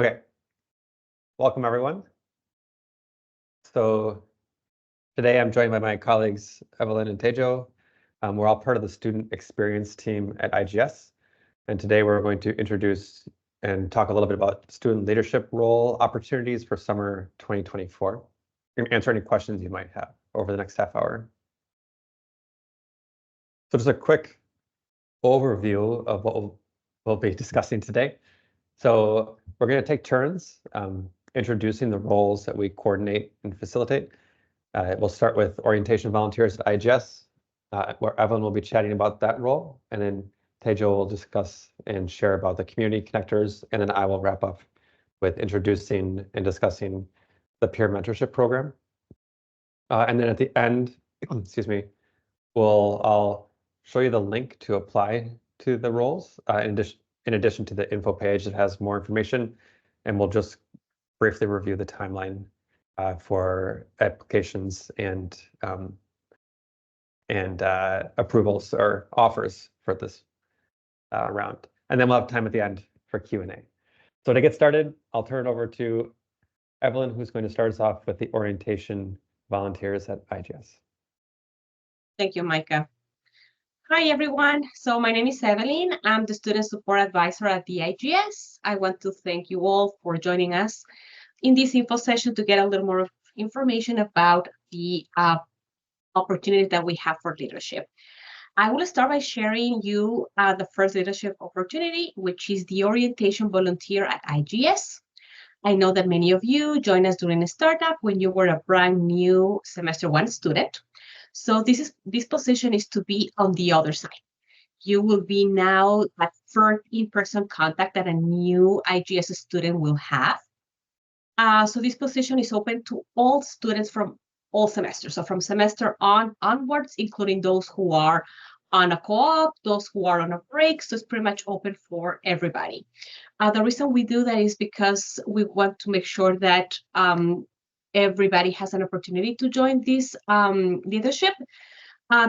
Okay, welcome everyone. So today I'm joined by my colleagues, Evelyn and Tejo. We're all part of the student experience team at IGS. And today we're going to introduce and talk a little bit about student leadership role opportunities for summer 2024 and answer any questions you might have over the next half hour. So just a quick overview of what we'll be discussing today. So we're going to take turns introducing the roles that we coordinate and facilitate. We'll start with orientation volunteers at IGS, where Evelyn will be chatting about that role, and then Tejo will discuss and share about the community connectors, and then I will wrap up with introducing and discussing the peer mentorship program. And then at the end, excuse me, I'll show you the link to apply to the roles in addition to the info page that has more information, and we'll just briefly review the timeline for applications and approvals or offers for this round. And then we'll have time at the end for Q&A. So to get started, I'll turn it over to Evelyn, who's going to start us off with the orientation volunteers at IGS. Thank you, Micah. Hi, everyone. So my name is Evelyn. I'm the Student Support Advisor at the IGS. I want to thank you all for joining us in this info session to get a little more information about the opportunities that we have for leadership. I will start by sharing you the first leadership opportunity, which is the orientation volunteer at IGS. I know that many of you joined us during a startup when you were a brand new semester 1 student. So this position is to be on the other side. You will be now that first in-person contact that a new IGS student will have. So this position is open to all students from all semesters. So from semester onwards, including those who are on a co-op, those who are on a break. So it's pretty much open for everybody. The reason we do that is because we want to make sure that everybody has an opportunity to join this leadership,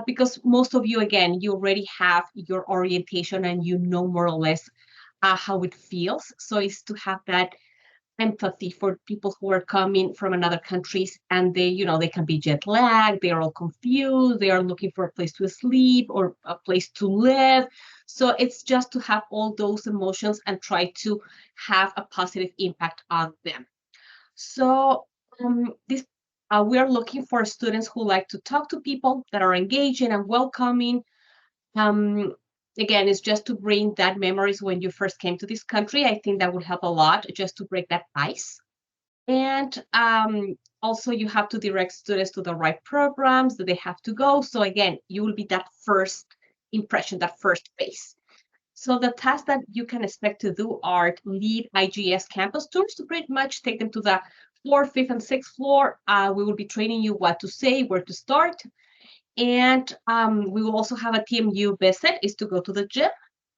because most of you, again, you already have your orientation and you know more or less how it feels. So it's to have that empathy for people who are coming from another countries, and they can be jet lagged, they are all confused, they are looking for a place to sleep or a place to live. So it's just to have all those emotions and try to have a positive impact on them. So we are looking for students who like to talk to people, that are engaging and welcoming. Again, it's just to bring that memories when you first came to this country. I think that would help a lot just to break that ice. And also you have to direct students to the right programs that they have to go. So again, you will be that first impression, that first face. So the tasks that you can expect to do are lead IGS campus tours to pretty much take them to the 4th, 5th, and 6th floor. We will be training you what to say, where to start. And we will also have a TMU visit, is to go to the gym.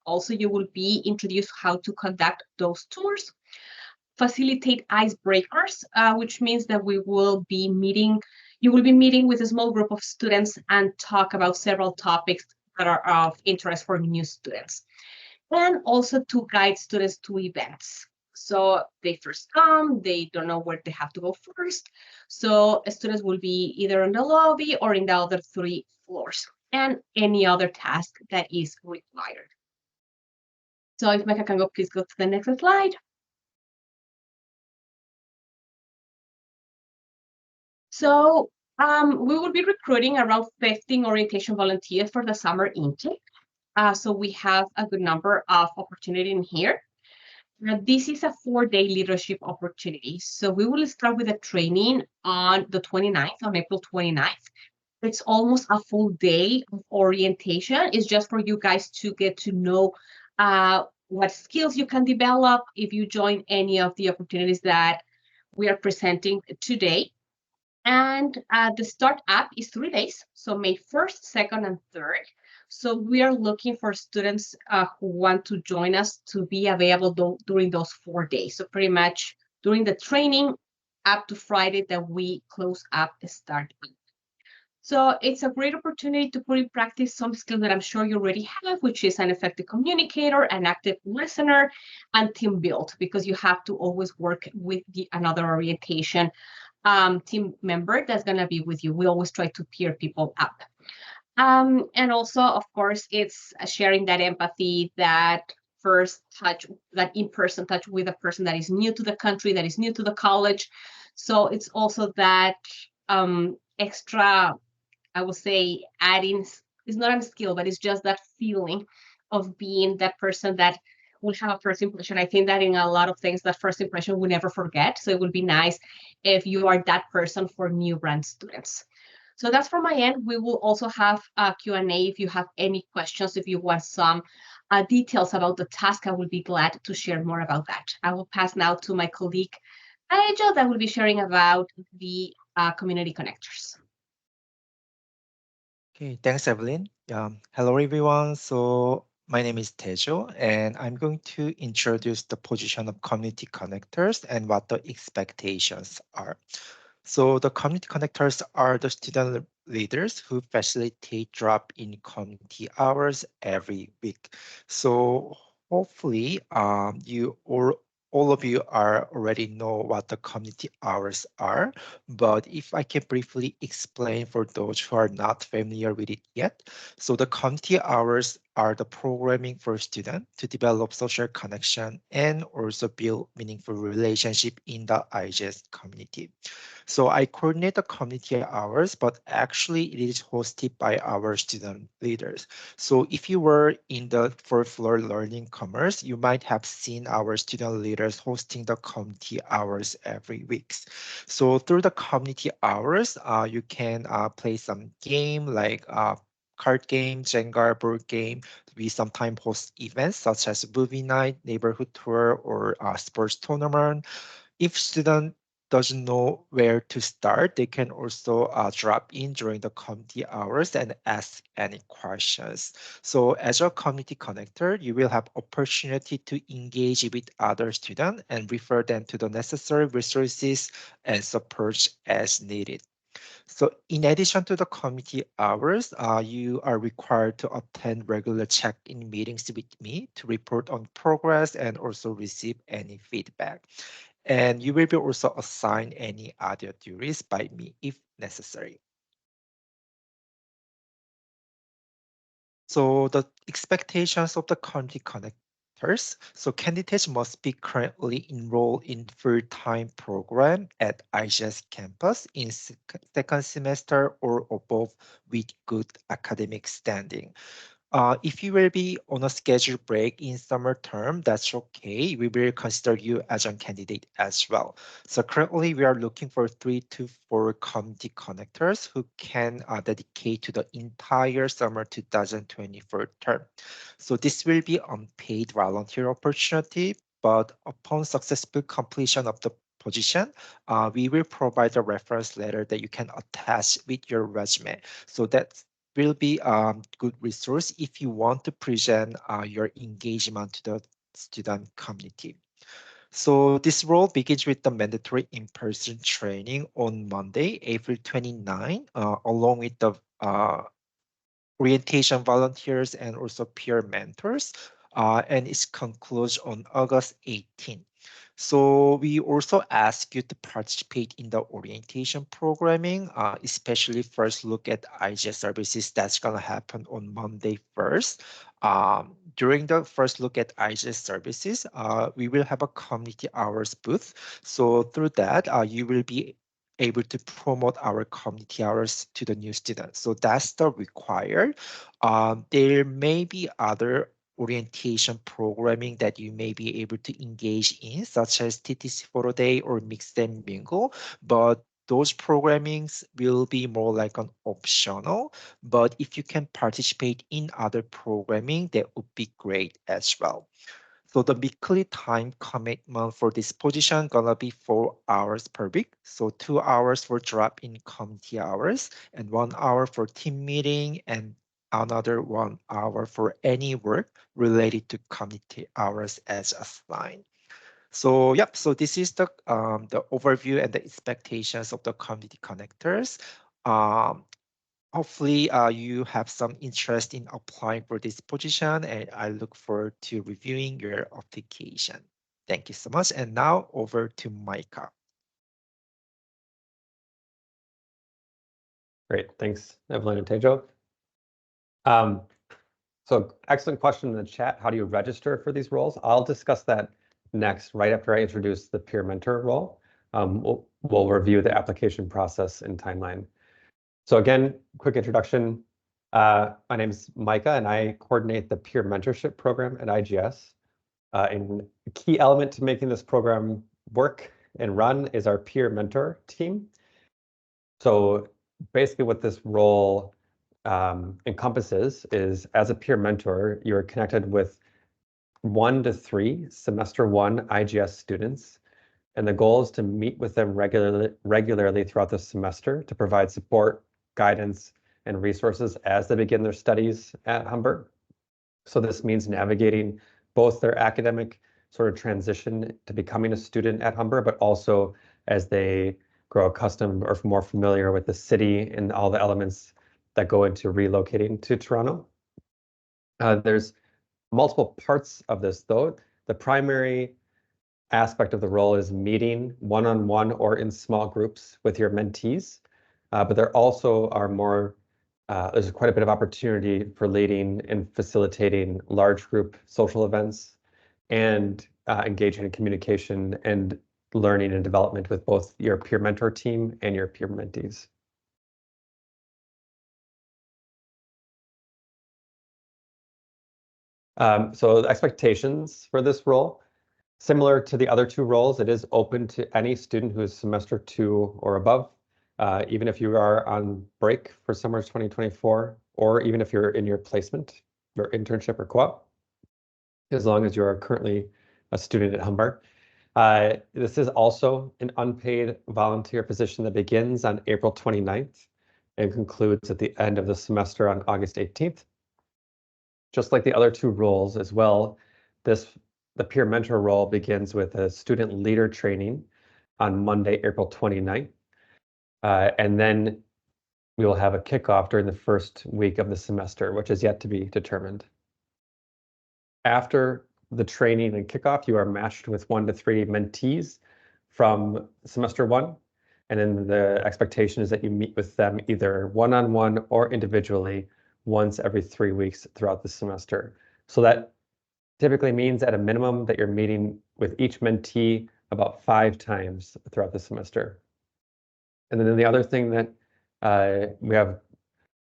Also, you will be introduced how to conduct those tours. Facilitate icebreakers, which means that you will be meeting with a small group of students and talk about several topics that are of interest for new students. And also to guide students to events. So they first come, they don't know where they have to go first. So students will be either in the lobby or in the other 3 floors, and any other task that is required. So if Micah can please go to the next slide. So we will be recruiting around 15 orientation volunteers for the summer intake. So we have a good number of opportunities in here. This is a 4-day leadership opportunity. So we will start with a training on the 29th, on April 29th. It's almost a full day of orientation. It's just for you guys to get to know what skills you can develop if you join any of the opportunities that we are presenting today. And the start up is 3 days, so May 1st, 2nd, and 3rd. So we are looking for students who want to join us to be available during those 4 days. So pretty much during the training up to Friday that we close up the start up. So it's a great opportunity to put in practice some skills that I'm sure you already have, which is an effective communicator, an active listener, and team build, because you have to always work with another orientation team member that's going to be with you. We always try to peer people up. And also, of course, it's sharing that empathy, that first touch, that in-person touch with a person that is new to the country, that is new to the college. So it's also that extra, I would say, adding, it's not a skill, but it's just that feeling of being that person that will have a first impression. I think that in a lot of things, that first impression we never forget. So it would be nice if you are that person for new brand students. So that's from my end. We will also have a Q&A if you have any questions, if you want some details about the task, I will be glad to share more about that. I will pass now to my colleague, Angel, that will be sharing about the community connectors. Okay, thanks, Evelyn. Hello, everyone. So my name is Tejo, and I'm going to introduce the position of community connectors and what the expectations are. So the community connectors are the student leaders who facilitate drop-in community hours every week. So hopefully, you or all of you are already know what the community hours are, but if I can briefly explain for those who are not familiar with it yet. So the community hours are the programming for students to develop social connection and also build meaningful relationship in the IGS community. So I coordinate the community hours, but actually it is hosted by our student leaders. So if you were in the fourth floor learning commerce, you might have seen our student leaders hosting the community hours every week. So through the community hours, you can play some game like card game, Jenga board game. We sometimes host events such as movie night, neighborhood tour, or sports tournament. If student doesn't know where to start, they can also drop in during the community hours and ask any questions. So as a community connector, you will have opportunity to engage with other students and refer them to the necessary resources and support as needed. So in addition to the committee hours, you are required to attend regular check-in meetings with me to report on progress and also receive any feedback. And you will be also assigned any other duties by me if necessary. So the expectations of the community connectors. So candidates must be currently enrolled in full-time program at IGS campus in second semester or above with good academic standing. If you will be on a scheduled break in summer term, that's okay. We will consider you as a candidate as well. So currently we are looking for 3 to 4 community connectors who can dedicate to the entire summer 2024 term. So this will be unpaid volunteer opportunity, but upon successful completion of the position, we will provide a reference letter that you can attach with your resume. So that's will be a good resource if you want to present your engagement to the student community. So this role begins with the mandatory in-person training on Monday, April 29, along with the orientation volunteers and also peer mentors, and it concludes on August 18. So we also ask you to participate in the orientation programming, especially first look at IGS services that's gonna happen on Monday 1st. During the first look at IGS services, we will have a community hours booth. So through that, you will be able to promote our community hours to the new students. So that's the required. There may be other orientation programming that you may be able to engage in, such as TTC Photo Day or Mix and Mingle, but those programmings will be more like an optional. But if you can participate in other programming, that would be great as well. So the weekly time commitment for this position gonna be 4 hours per week. So 2 hours for drop-in community hours and 1 hour for team meeting and another 1 hour for any work related to community hours as assigned. So yep, so this is the overview and the expectations of the community connectors. Um, hopefully you have some interest in applying for this position, and I look forward to reviewing your application. Thank you so much. And now over to Micah. Great, thanks, Evelyn and Tejo. So excellent question in the chat. How do you register for these roles? I'll discuss that next, right after I introduce the peer mentor role. We'll review the application process and timeline. So again, quick introduction. My name is Micah, and I coordinate the peer mentorship program at IGS. And a key element to making this program work and run is our peer mentor team. So basically what this role encompasses is, as a peer mentor, you're connected with 1 to 3 semester 1 IGS students, and the goal is to meet with them regularly throughout the semester to provide support, guidance, and resources as they begin their studies at Humber. So this means navigating both their academic sort of transition to becoming a student at Humber, but also as they grow accustomed or more familiar with the city and all the elements that go into relocating to Toronto. There's multiple parts of this, though. The primary aspect of the role is meeting one-on-one or in small groups with your mentees, but there also are more, there's quite a bit of opportunity for leading and facilitating large group social events and engaging in communication and learning and development with both your peer mentor team and your peer mentees. So the expectations for this role, similar to the other 2 roles, it is open to any student who is semester 2 or above, even if you are on break for summer 2024, or even if you're in your placement, your internship or co-op, as long as you are currently a student at Humber. This is also an unpaid volunteer position that begins on April 29th and concludes at the end of the semester on August 18th. Just like the other 2 roles as well, the peer mentor role begins with a student leader training on Monday, April 29th. And then we will have a kickoff during the first week of the semester, which is yet to be determined. After the training and kickoff, you are matched with 1 to 3 mentees from semester 1. And then the expectation is that you meet with them either one-on-one or individually once every 3 weeks throughout the semester. So that typically means at a minimum that you're meeting with each mentee about 5 times throughout the semester. And then the other thing that we have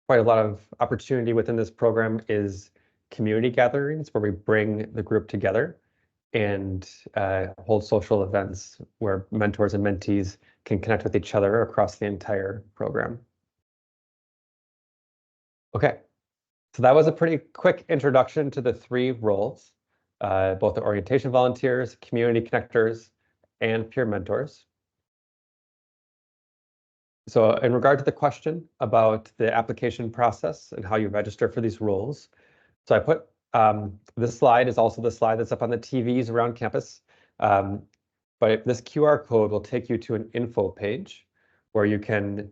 quite a lot of opportunity within this program is community gatherings, where we bring the group together and hold social events where mentors and mentees can connect with each other across the entire program. Okay, so that was a pretty quick introduction to the 3 roles, both the orientation volunteers, community connectors, and peer mentors. So in regard to the question about the application process and how you register for these roles, so I put this slide is also the slide that's up on the TVs around campus. But this QR code will take you to an info page where you can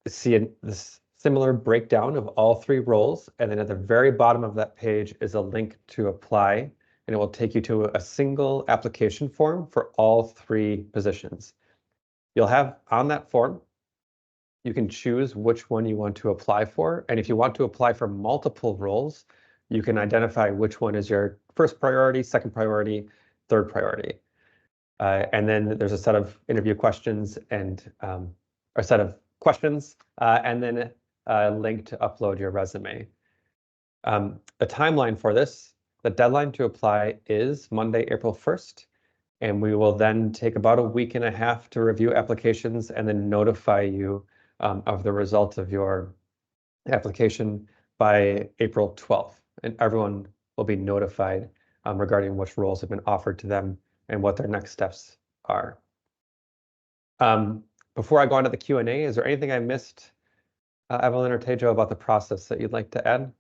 see this similar breakdown of all 3 roles. And then at the very bottom of that page is a link to apply, and it will take you to a single application form for all 3 positions. You'll have on that form, you can choose which one you want to apply for. And if you want to apply for multiple roles, you can identify which one is your first priority, second priority, third priority. And then there's a set of interview questions and a set of questions, and then a link to upload your resume. The timeline for this, the deadline to apply is Monday, April 1st. And we will then take about a week and a half to review applications and then notify you of the result of your application by April 12th. And everyone will be notified regarding which roles have been offered to them and what their next steps are. Before I go on to the Q&A, is there anything I missed, Evelyn or Tejo, about the process that you'd like to add?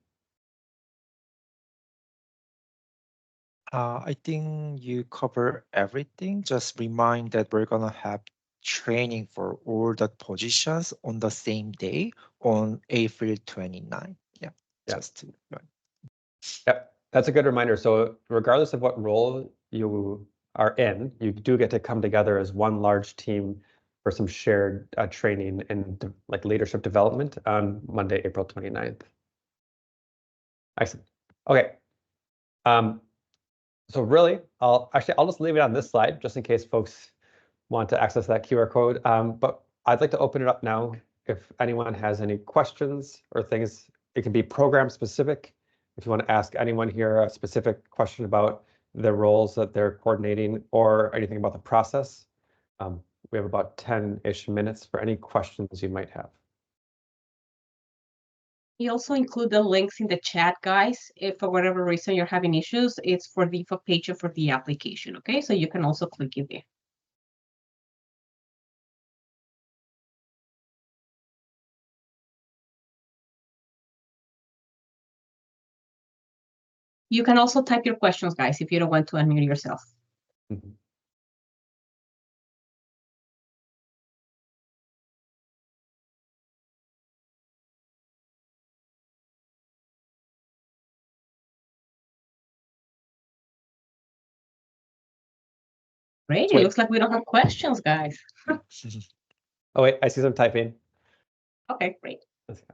I think you cover everything. Just remind that we're gonna have training for all the positions on the same day on April 29. Yeah, Yeah. just right. Yep, that's a good reminder. So regardless of what role you are in, you do get to come together as one large team for some shared training and like leadership development on Monday, April 29th. Excellent. Okay. So really, I'll just leave it on this slide just in case folks want to access that QR code. But I'd like to open it up now if anyone has any questions or things. It can be program specific. If you want to ask anyone here a specific question about the roles that they're coordinating or anything about the process, we have about 10-ish minutes for any questions you might have. We also include the links in the chat, guys. If for whatever reason you're having issues, it's for the info page for the application, okay? So you can also click it there. You can also type your questions, guys, if you don't want to unmute yourself. Mm-hmm. Great, Sweet. it looks like we don't have questions, guys. Oh, wait, I see some typing. Okay, great. Let's go.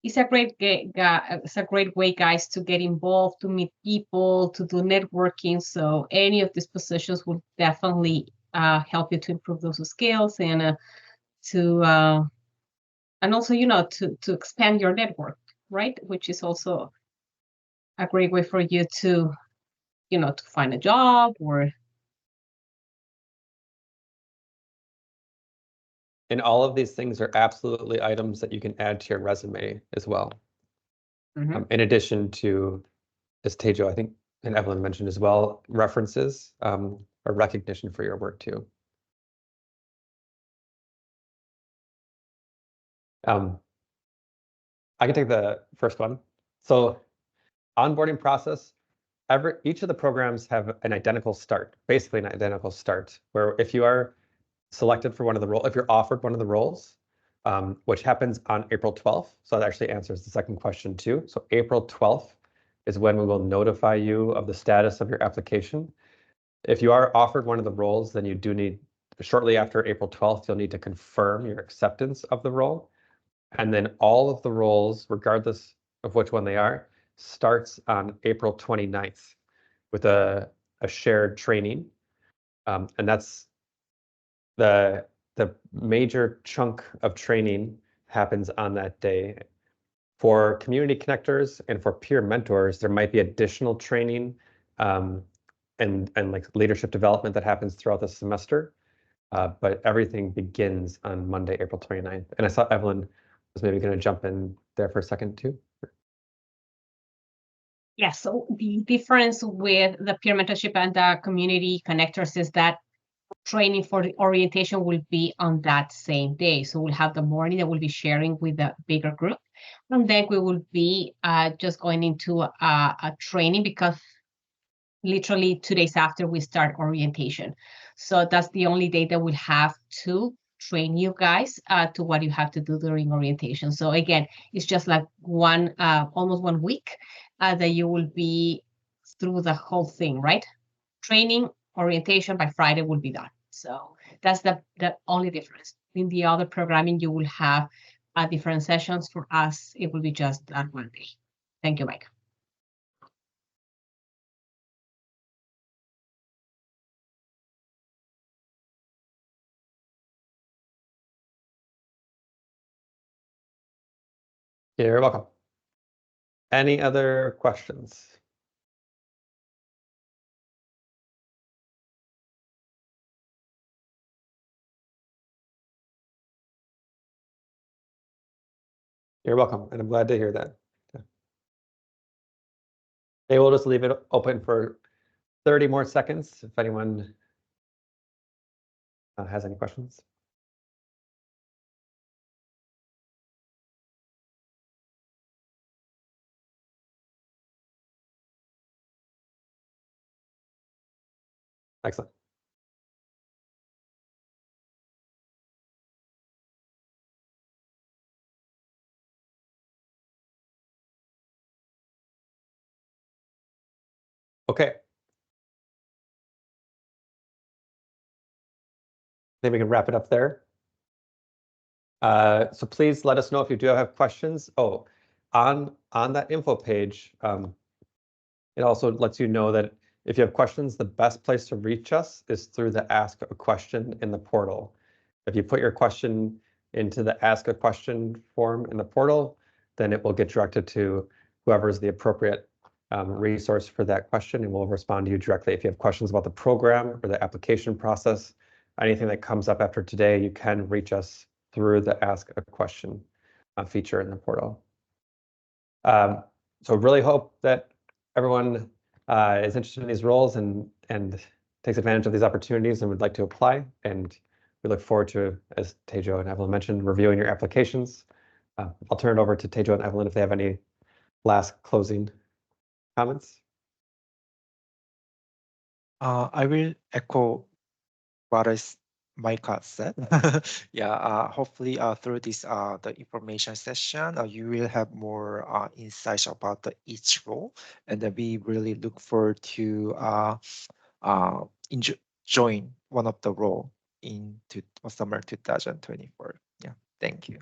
It's a great way, guys, to get involved, to meet people, to do networking. So any of these positions will definitely help you to improve those skills and and also, to expand your network, right? Which is also a great way for you to, to find a job or. And all of these things are absolutely items that you can add to your resume as well. Mhm. In addition to, as Tejo, I think, and Evelyn mentioned as well, references or recognition for your work too. I can take the first one. So onboarding process, each of the programs have an identical start, basically an identical start, where if you are selected for one of the roles, if you're offered one of the roles, which happens on April 12th, so that actually answers the second question too. So April 12th is when we will notify you of the status of your application. If you are offered one of the roles, then you do need, shortly after April 12th, you'll need to confirm your acceptance of the role. And then all of the roles, regardless of which one they are, starts on April 29th with a shared training. And that's the major chunk of training happens on that day. For community connectors and for peer mentors, there might be additional training and like leadership development that happens throughout the semester. But everything begins on Monday, April 29th. And I saw Evelyn was maybe going to jump in there for a second too. Yeah, so the difference with the peer mentorship and the community connectors is that training for the orientation will be on that same day. So we'll have the morning that we'll be sharing with a bigger group. And then we will be just going into a training because literally 2 days after we start orientation. So that's the only day that we'll have to train you guys to what you have to do during orientation. So again, it's just like almost 1 week that you will be through the whole thing, right? Training, orientation by Friday will be done. So that's the only difference. In the other programming, you will have different sessions. For us, it will be just that 1 day. Thank you, Mike. You're welcome. Any other questions? You're welcome, and I'm glad to hear that. Yeah. Okay, we'll just leave it open for 30 more seconds if anyone has any questions. Excellent. Okay. Then we can wrap it up there. So please let us know if you do have questions. Oh, on that info page, it also lets you know that if you have questions, the best place to reach us is through the Ask a Question in the portal. If you put your question into the Ask a Question form in the portal, then it will get directed to whoever is the appropriate resource for that question, and we'll respond to you directly. If you have questions about the program or the application process, anything that comes up after today, you can reach us through the Ask a Question feature in the portal. So really hope that everyone is interested in these roles and takes advantage of these opportunities and would like to apply. And we look forward to, as Tejo and Evelyn mentioned, reviewing your applications. I'll turn it over to Tejo and Evelyn if they have any last closing comments. I will echo what Micah said. Yeah, hopefully through this the information session, you will have more insights about each role, and then we really look forward to join one of the role into summer 2024. Yeah, thank you.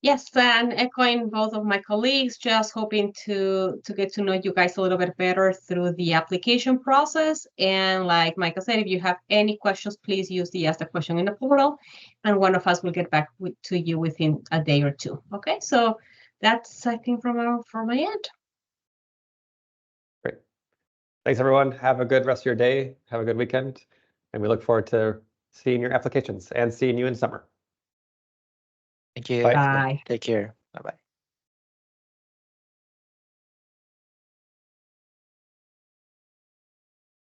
Yes, and echoing both of my colleagues, just hoping to get to know you guys a little bit better through the application process. And like Micah said, if you have any questions, please use the Ask the Question in the portal, and one of us will get back to you within a day or two. Okay, so that's, I think, from my end. Great. Thanks, everyone. Have a good rest of your day. Have a good weekend. And we look forward to seeing your applications and seeing you in summer. Thank you. Bye. Bye. Take care. Bye-bye.